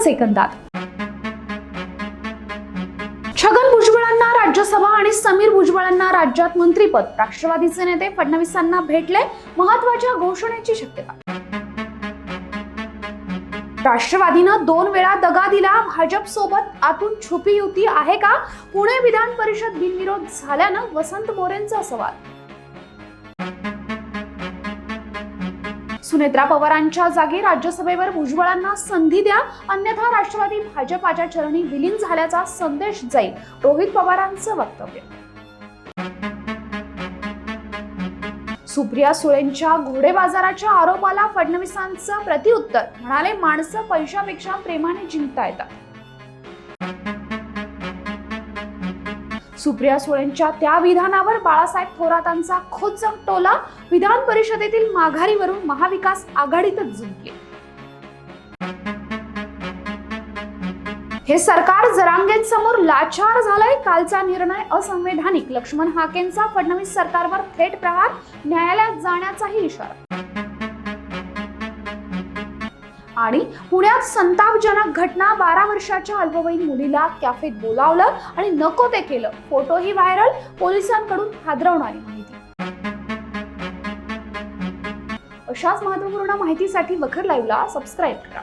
सेकंदात। छगन भुजबळांना राज्यसभा आणि समीर भुजबळांना राज्यात मंत्रीपद। राष्ट्रवादीचे नेते फडणवीसांना भेटले, महत्त्वाच्या घोषणेची शक्यता। राष्ट्रवादीनं 2 वेळा दगा दिला, भाजप सोबत आतून छुपी युती आहे का? पुणे विधान परिषद बिनविरोध झाल्यानं वसंत मोरेंचा सवाल। सुनेत्रा पवारांच्या जागी राज्यसभेवर भुजबळांना संधी द्या, अन्यथा राष्ट्रवादी भाजपाच्या चरणी विलीन झाल्याचा संदेश जाईल, रोहित पवारांचं वक्तव्य। सुप्रिया सुळेंच्या घोडे बाजाराच्या आरोपाला फडणवीसांचं प्रतिउत्तर, म्हणाले माणसं पैशापेक्षा प्रेमाने जिंकता येतात। सुप्रिया सुळेंच्या त्या विधानावर बाळासाहेब थोरातांचा खोचक टोला, विधान परिषदेतील माघारीवरून महाविकास आघाडीतच झुंपले। हे सरकार जरांगेंसमोर लाचार झालंय, कालचा निर्णय असंवैधानिक, लक्ष्मण हाकेंचा फडणवीस सरकारवर थेट प्रहार, न्यायालयात जाण्याचाही इशारा। आणि पुण्यात संतापजनक घटना, 12 वर्षाच्या अल्पवयीन मुलीला कॅफेत बोलावलं आणि नको ते केलं, फोटोही व्हायरल, पोलिसांकडून हादरवणारी माहिती। अशाच महत्त्वपूर्ण माहितीसाठी वखर लाईव्हला सबस्क्राईब करा।